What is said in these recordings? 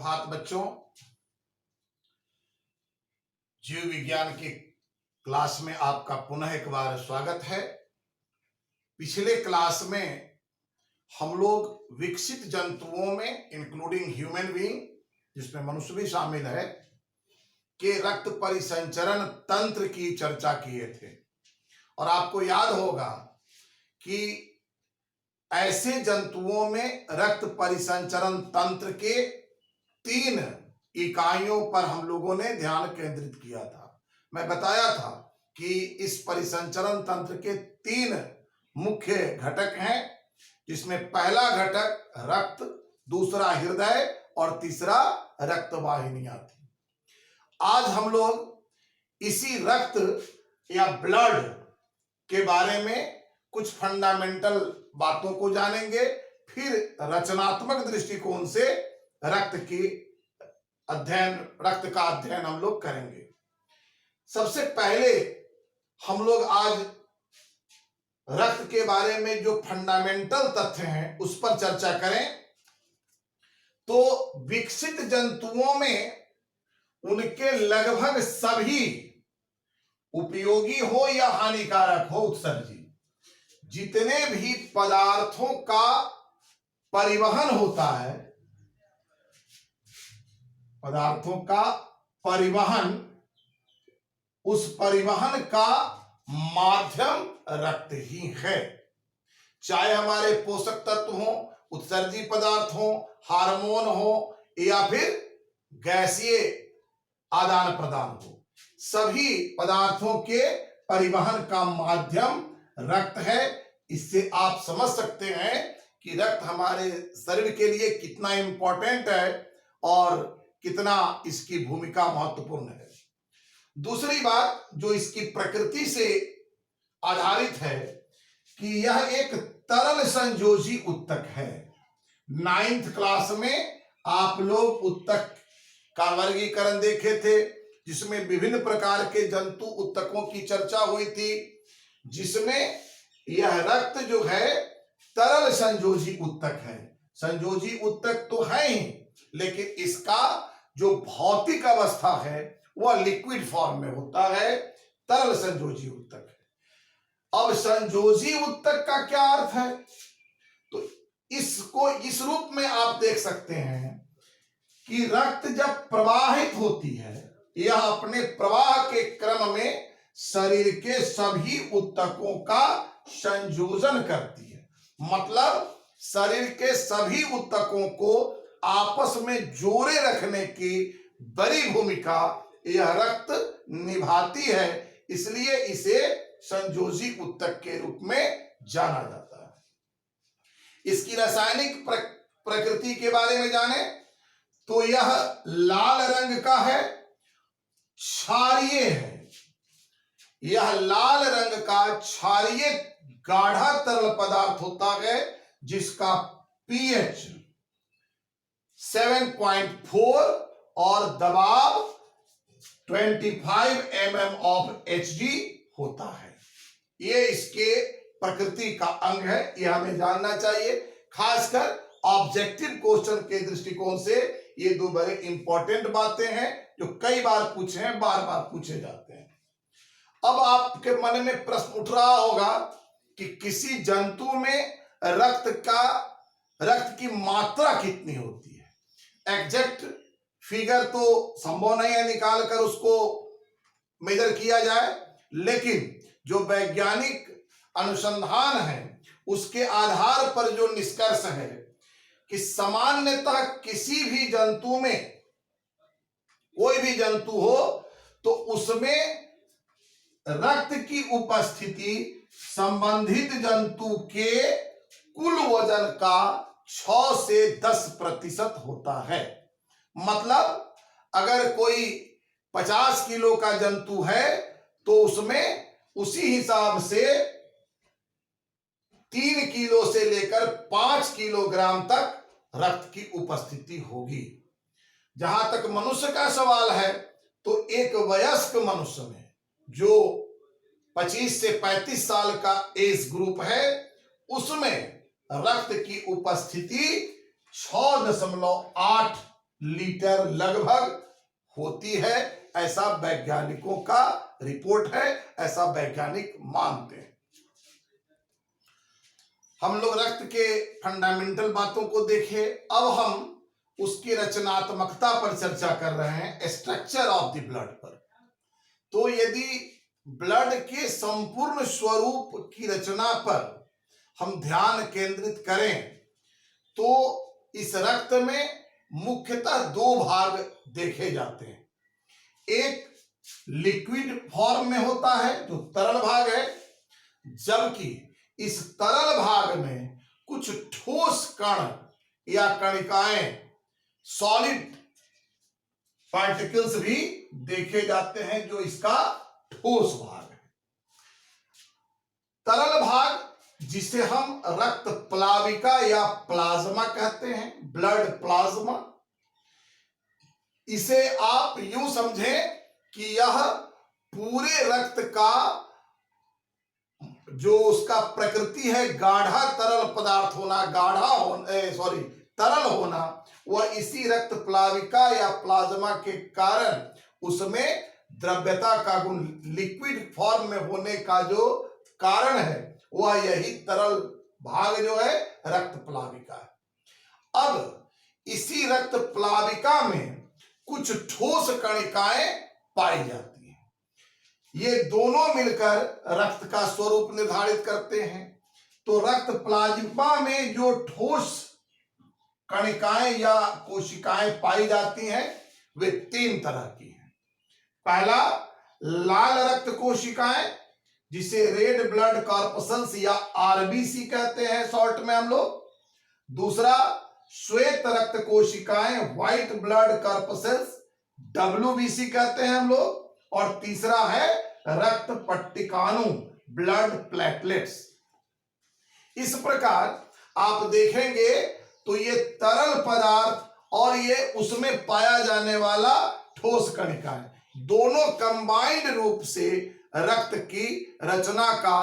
सुप्रभात बच्चों। जीव विज्ञान की क्लास में आपका पुनः एक बार स्वागत है। पिछले क्लास में हम लोग विकसित जंतुओं में इंक्लूडिंग ह्यूमन बीइंग, जिसमें मनुष्य भी शामिल है, के रक्त परिसंचरण तंत्र की चर्चा किए थे। और आपको याद होगा कि ऐसे जंतुओं में रक्त परिसंचरण तंत्र के 3 इकाइयों पर हम लोगों ने ध्यान केंद्रित किया था। मैं बताया था कि इस परिसंचरण तंत्र के 3 मुख्य घटक हैं, जिसमें पहला घटक रक्त, दूसरा हृदय और तीसरा रक्त वाहिनियां थी। आज हम लोग इसी रक्त या ब्लड के बारे में कुछ फंडामेंटल बातों को जानेंगे, फिर रचनात्मक दृष्टिकोण से रक्त का अध्ययन हम लोग करेंगे। सबसे पहले हम लोग आज रक्त के बारे में जो फंडामेंटल तथ्य हैं उस पर चर्चा करें। तो विकसित जंतुओं में उनके लगभग सभी उपयोगी हो या हानिकारक हो उत्सर्जी, जितने भी पदार्थों का परिवहन होता है, पदार्थों का परिवहन, उस परिवहन का माध्यम रक्त ही है। चाहे हमारे पोषक तत्व हो, उत्सर्जी पदार्थ हो, हार्मोन हो या फिर गैसीय आदान प्रदान हो, सभी पदार्थों के परिवहन का माध्यम रक्त है। इससे आप समझ सकते हैं कि रक्त हमारे शरीर के लिए कितना इंपॉर्टेंट है और कितना इसकी भूमिका महत्वपूर्ण है। दूसरी बात जो इसकी प्रकृति से आधारित है कि यह एक तरल संयोजी उत्तक है। 9th क्लास में आप लोग उत्तक का वर्गीकरण देखे थे, जिसमें विभिन्न प्रकार के जंतु उत्तकों की चर्चा हुई थी, जिसमें यह रक्त जो है तरल संयोजी उत्तक है। संयोजी उत्तक तो है ही, लेकिन इसका जो भौतिक अवस्था है वह लिक्विड फॉर्म में होता है, तरल संयोजी उत्तक है। अब संयोजी उत्तक का क्या अर्थ है? तो इसको इस रूप में आप देख सकते हैं कि रक्त जब प्रवाहित होती है, यह अपने प्रवाह के क्रम में शरीर के सभी उत्तकों का संयोजन करती है। मतलब शरीर के सभी उत्तकों को आपस में जोड़े रखने की बड़ी भूमिका यह रक्त निभाती है। इसलिए इसे संयोजी उत्तक के रूप में जाना जाता है। इसकी रासायनिक प्रकृति के बारे में जाने तो यह लाल रंग का है, क्षारीय है। यह लाल रंग का क्षारीय गाढ़ा तरल पदार्थ होता है, जिसका pH 7.4 और दबाव 25 mm of Hg होता है। ये इसके प्रकृति का अंग है, यह हमें जानना चाहिए। खासकर ऑब्जेक्टिव क्वेश्चन के दृष्टिकोण से ये 2 बड़े इंपॉर्टेंट बातें हैं जो कई बार पूछे हैं, बार बार पूछे जाते हैं। अब आपके मन में प्रश्न उठ रहा होगा कि किसी जंतु में रक्त की मात्रा कितनी होती है। एग्जैक्ट फिगर तो संभव नहीं है निकाल कर उसको मेजर किया जाए, लेकिन जो वैज्ञानिक अनुसंधान है उसके आधार पर जो निष्कर्ष है कि सामान्यतः किसी भी जंतु में, कोई भी जंतु हो तो उसमें रक्त की उपस्थिति संबंधित जंतु के कुल वजन का 6 से 10% होता है। मतलब अगर कोई 50 किलो का जंतु है तो उसमें उसी हिसाब से 3 किलो से लेकर 5 किलोग्राम तक रक्त की उपस्थिति होगी। जहां तक मनुष्य का सवाल है तो एक वयस्क मनुष्य में जो 25 से 35 साल का एज ग्रुप है, उसमें रक्त की उपस्थिति 6.8 लीटर लगभग होती है, ऐसा वैज्ञानिकों का रिपोर्ट है, ऐसा वैज्ञानिक मानते हैं। हम लोग रक्त के फंडामेंटल बातों को देखें, अब हम उसकी रचनात्मकता पर चर्चा कर रहे हैं, स्ट्रक्चर ऑफ द ब्लड पर। तो यदि ब्लड के संपूर्ण स्वरूप की रचना पर हम ध्यान केंद्रित करें तो इस रक्त में मुख्यतः दो भाग देखे जाते हैं। एक लिक्विड फॉर्म में होता है जो तरल भाग है, जबकि इस तरल भाग में कुछ ठोस कण या कणिकाएं, सॉलिड पार्टिकल्स भी देखे जाते हैं जो इसका ठोस भाग है। तरल भाग जिसे हम रक्त प्लाविका या प्लाज्मा कहते हैं, ब्लड प्लाज्मा, इसे आप यूं समझें कि यह पूरे रक्त का जो उसका प्रकृति है गाढ़ा तरल पदार्थ होना, तरल होना, वह इसी रक्त प्लाविका या प्लाज्मा के कारण उसमें द्रव्यता का गुण, लिक्विड फॉर्म में होने का जो कारण है वह यही तरल भाग जो है रक्त प्लाविका है। अब इसी रक्त प्लाविका में कुछ ठोस कणिकाएं पाई जाती हैं। ये दोनों मिलकर रक्त का स्वरूप निर्धारित करते हैं। तो रक्त प्लाज्मा में जो ठोस कणिकाएं या कोशिकाएं पाई जाती हैं वे तीन तरह की हैं। पहला, लाल रक्त कोशिकाएं जिसे रेड ब्लड कॉर्पसल्स या आरबीसी कहते हैं शॉर्ट में हम लोग। दूसरा, श्वेत रक्त कोशिकाएं, व्हाइट ब्लड कॉर्पसल्स, डब्ल्यूबीसी कहते हैं हम लोग। और तीसरा है रक्त पट्टिकाणु, ब्लड प्लेटलेट्स। इस प्रकार आप देखेंगे तो ये तरल पदार्थ और ये उसमें पाया जाने वाला ठोस कणिका है, दोनों कंबाइंड रूप से रक्त की रचना का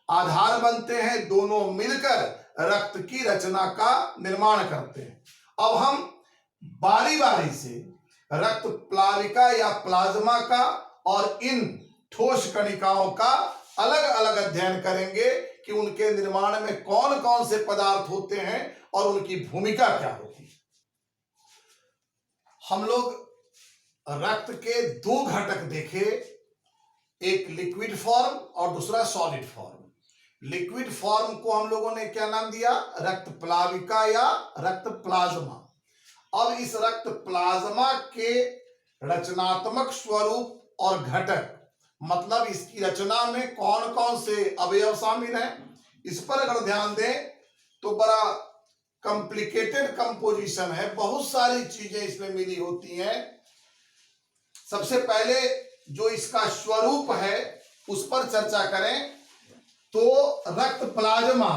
आधार बनते हैं। दोनों मिलकर रक्त की रचना का निर्माण करते हैं। अब हम बारी बारी से रक्त प्लाविका या प्लाज्मा का और इन ठोस कणिकाओं का अलग अलग अध्ययन करेंगे कि उनके निर्माण में कौन कौन से पदार्थ होते हैं और उनकी भूमिका क्या होती है। हम लोग रक्त के दो घटक देखे, एक लिक्विड फॉर्म और दूसरा सॉलिड फॉर्म। लिक्विड फॉर्म को हम लोगों ने क्या नाम दिया? रक्त प्लाविका या रक्त प्लाज्मा। अब इस रक्त प्लाज्मा के रचनात्मक स्वरूप और घटक, मतलब इसकी रचना में कौन कौन से अवयव शामिल हैं, इस पर अगर ध्यान दें तो बड़ा कॉम्प्लिकेटेड कंपोजिशन है, बहुत सारी चीजें इसमें मिली होती हैं। सबसे पहले जो इसका स्वरूप है उस पर चर्चा करें तो रक्त प्लाज्मा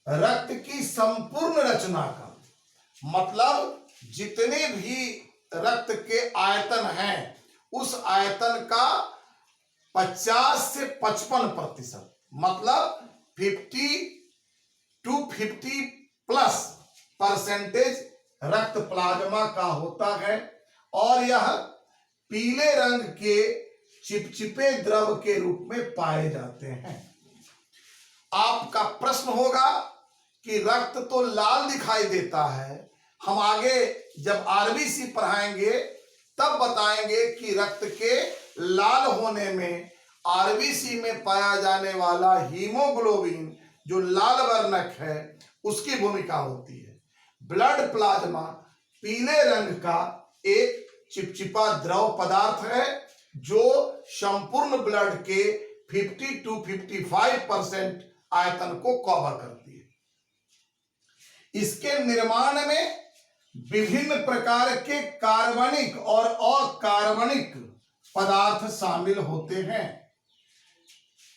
रक्त की संपूर्ण रचना का, मतलब जितने भी रक्त के आयतन हैं उस आयतन का 50 से 55%, मतलब 50 to 50+ % रक्त प्लाज्मा का होता है और यह पीले रंग के चिपचिपे द्रव के रूप में पाए जाते हैं। आपका प्रश्न होगा कि रक्त तो लाल दिखाई देता है, हम आगे जब आरबीसी पढ़ाएंगे तब बताएंगे कि रक्त के लाल होने में आरबीसी में पाया जाने वाला हीमोग्लोबिन जो लाल वर्णक है उसकी भूमिका होती है। ब्लड प्लाज्मा पीले रंग का एक चिपचिपा द्रव पदार्थ है जो संपूर्ण ब्लड के 50 to 55% आयतन को कवर करती है। इसके निर्माण में विभिन्न प्रकार के कार्बनिक और अकार्बनिक पदार्थ शामिल होते हैं।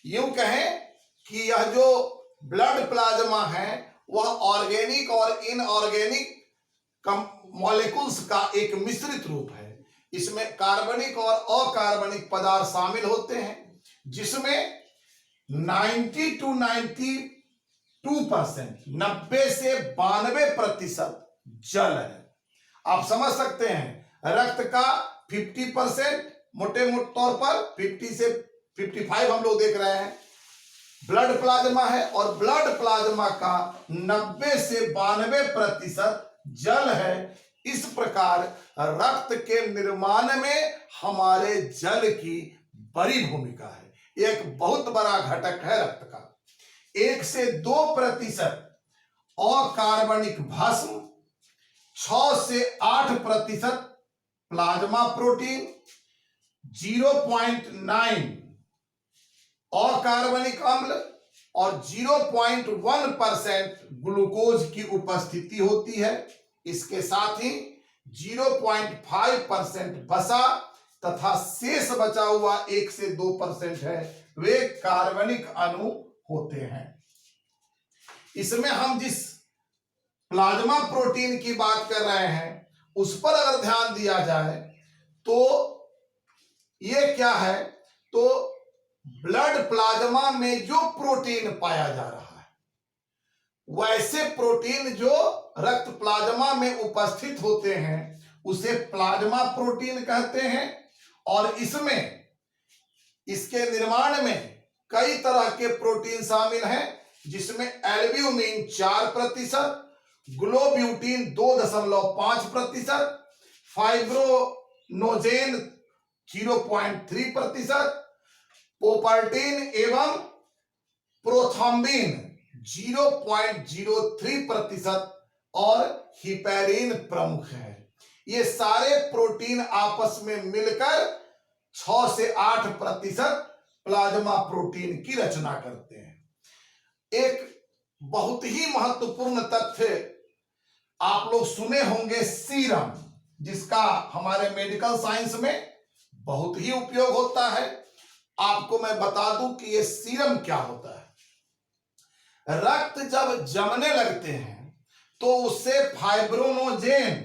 यूं कहें कि यह जो ब्लड प्लाज्मा है वह ऑर्गेनिक और इनऑर्गेनिक मॉलिक्यूल्स का एक मिश्रित रूप है। इसमें कार्बनिक और अकार्बनिक पदार्थ शामिल होते हैं, जिसमें 90 to 92%, 90 से 92% जल है आप समझ सकते हैं रक्त का 50% मोटे मोटे तौर पर 50 से 55 हम लोग देख रहे हैं ब्लड प्लाज्मा है, और ब्लड प्लाज्मा का 90 से 92% जल है। इस प्रकार रक्त के निर्माण में हमारे जल की बड़ी भूमिका है, एक बहुत बड़ा घटक है रक्त का। 1 से 2% अकार्बनिक भस्म, 6 से 8% प्लाज्मा प्रोटीन, 0.9 अकार्बनिक अम्ल और 0.1% ग्लूकोज की उपस्थिति होती है। इसके साथ ही 0.5% वसा तथा शेष बचा हुआ 1 से 2% है, वे कार्बनिक अणु होते हैं। इसमें हम जिस प्लाज्मा प्रोटीन की बात कर रहे हैं उस पर अगर ध्यान दिया जाए तो ये क्या है, तो ब्लड प्लाज्मा में जो प्रोटीन पाया जा रहा है वैसे प्रोटीन जो रक्त प्लाज्मा में उपस्थित होते हैं उसे प्लाज्मा प्रोटीन कहते हैं। और इसमें इसके निर्माण में कई तरह के प्रोटीन शामिल हैं, जिसमें एल्ब्यूमिन 4%, ग्लोब्यूटिन 2.5%, फाइब्रोनोजेन 0.3%, पोपर्टिन एवं प्रोथ्रोम्बिन 0.03% और हिपैरिन प्रमुख है। ये सारे प्रोटीन आपस में मिलकर 6 से 8% प्लाज्मा प्रोटीन की रचना करते हैं। एक बहुत ही महत्वपूर्ण तथ्य आप लोग सुने होंगे सीरम, जिसका हमारे मेडिकल साइंस में बहुत ही उपयोग होता है। आपको मैं बता दूं कि ये सीरम क्या होता है। रक्त जब जमने लगते हैं तो उससे फाइब्रोनोजेन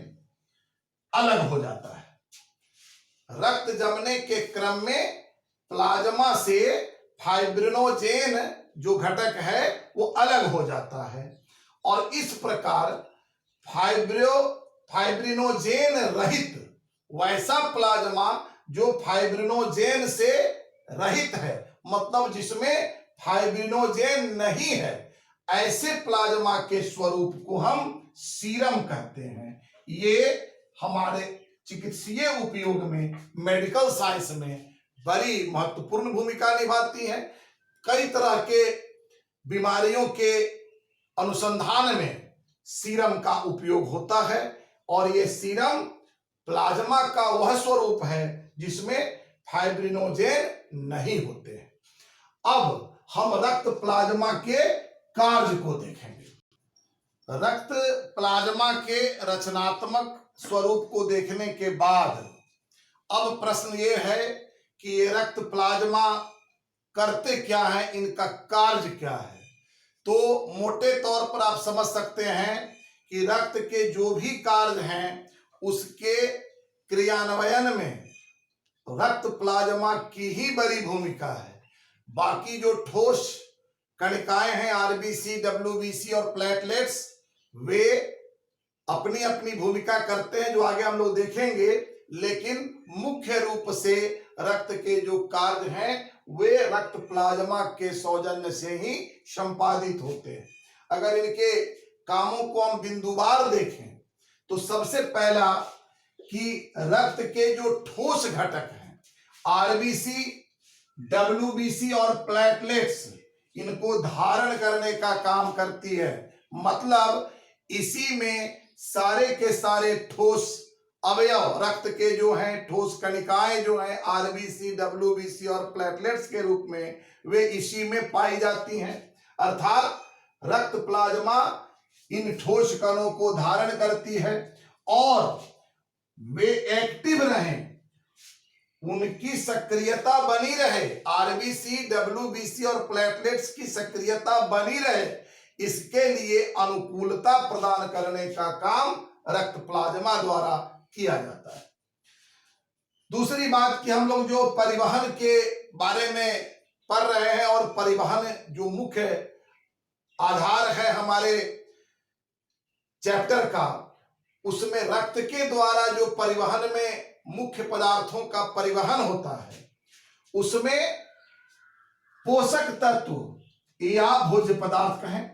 अलग हो जाता है। रक्त जमने के क्रम में प्लाज्मा से फाइब्रिनोजेन जो घटक है वो अलग हो जाता है, और इस प्रकार फाइब्रिनोजेन रहित वैसा प्लाज्मा जो फाइब्रिनोजेन से रहित है, मतलब जिसमें फाइब्रिनोजेन नहीं है, ऐसे प्लाज्मा के स्वरूप को हम सीरम कहते हैं। ये हमारे चिकित्सीय उपयोग में, मेडिकल साइंस में बड़ी महत्वपूर्ण भूमिका निभाती है। कई तरह के बीमारियों के अनुसंधान में सीरम का उपयोग होता है, और ये सीरम प्लाज्मा का वह स्वरूप है जिसमें फाइब्रिनोजेन नहीं होते हैं। अब हम रक्त प्लाज्मा के कार्य को देखेंगे। रक्त प्लाज्मा के रचनात्मक स्वरूप को देखने के बाद अब प्रश्न ये है कि ये रक्त प्लाज्मा करते क्या है, इनका कार्य क्या है। तो मोटे तौर पर आप समझ सकते हैं कि रक्त के जो भी कार्य हैं उसके क्रियान्वयन में रक्त प्लाज्मा की ही बड़ी भूमिका है। बाकी जो ठोस कणिकाएं हैं, आरबीसी, डब्ल्यूबीसी और प्लेटलेट्स, वे अपनी अपनी भूमिका करते हैं जो आगे हम लोग देखेंगे, लेकिन मुख्य रूप से रक्त के जो कार्य हैं वे रक्त प्लाज्मा के सौजन्य से ही संपादित होते हैं। अगर इनके कामों को हम बिंदुवार देखें तो सबसे पहला कि रक्त के जो ठोस घटक हैं, आरबीसी, डब्ल्यूबीसी और प्लेटलेट्स, इनको धारण करने का काम करती है। मतलब इसी में सारे के सारे ठोस अवयव रक्त के जो हैं, ठोस कणिकाएं जो हैं आरबीसी, डब्ल्यूबीसी और प्लेटलेट्स के रूप में, वे इसी में पाई जाती हैं। अर्थात रक्त प्लाज्मा इन ठोस कणों को धारण करती है, और वे एक्टिव रहें, उनकी सक्रियता बनी रहे, आरबीसी, डब्ल्यूबीसी और प्लेटलेट्स की सक्रियता बनी रहे, इसके लिए अनुकूलता प्रदान करने का काम रक्त प्लाज्मा द्वारा किया जाता है। दूसरी बात कि हम लोग जो परिवहन के बारे में पढ़ रहे हैं, और परिवहन जो मुख्य आधार है हमारे चैप्टर का, उसमें रक्त के द्वारा जो परिवहन में मुख्य पदार्थों का परिवहन होता है, उसमें पोषक तत्व या भोज्य पदार्थ कहें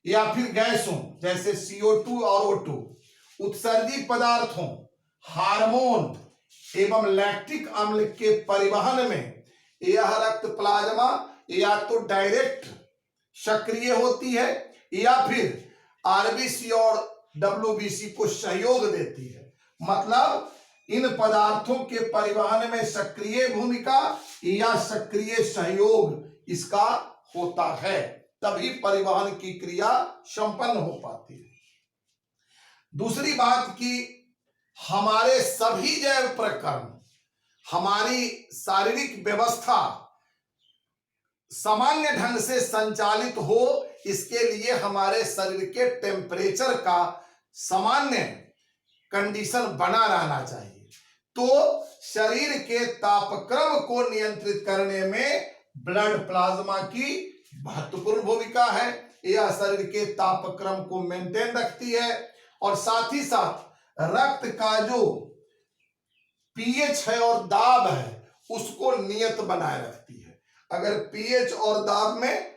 या फिर गैसों जैसे CO2 और O2, उत्सर्जित पदार्थों, हार्मोन एवं लैक्टिक अम्ल के परिवहन में यह रक्त प्लाज्मा या तो डायरेक्ट सक्रिय होती है या फिर आरबीसी और डब्ल्यूबीसी को सहयोग देती है। मतलब इन पदार्थों के परिवहन में सक्रिय भूमिका या सक्रिय सहयोग इसका होता है, तभी परिवहन की क्रिया संपन्न हो पाती है। दूसरी बात कि हमारे सभी जैव प्रकरण, हमारी शारीरिक व्यवस्था सामान्य ढंग से संचालित हो, इसके लिए हमारे शरीर के टेम्परेचर का सामान्य कंडीशन बना रहना चाहिए। तो शरीर के तापक्रम को नियंत्रित करने में ब्लड प्लाज्मा की महत्वपूर्ण भूमिका है। यह शरीर के तापक्रम को मेंटेन रखती है और साथ ही साथ रक्त का जो पीएच है और दाब है उसको नियत बनाए रखती है। अगर पीएच और दाब में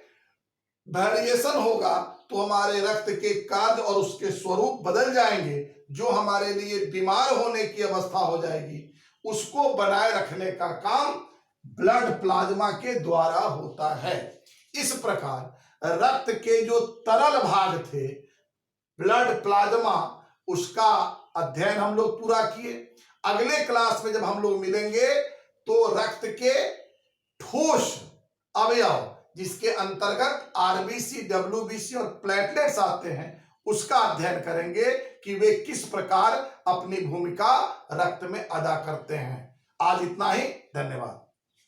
वेरिएशन होगा तो हमारे रक्त के कार्य और उसके स्वरूप बदल जाएंगे, जो हमारे लिए बीमार होने की अवस्था हो जाएगी। उसको बनाए रखने का काम ब्लड प्लाज्मा के द्वारा होता है। इस प्रकार रक्त के जो तरल भाग थे ब्लड प्लाज्मा, उसका अध्ययन हम लोग पूरा किए। अगले क्लास में जब हम लोग मिलेंगे तो रक्त के ठोस अवयव जिसके अंतर्गत आरबीसी, डब्ल्यूबीसी और प्लेटलेट्स आते हैं, उसका अध्ययन करेंगे कि वे किस प्रकार अपनी भूमिका रक्त में अदा करते हैं। आज इतना ही, धन्यवाद।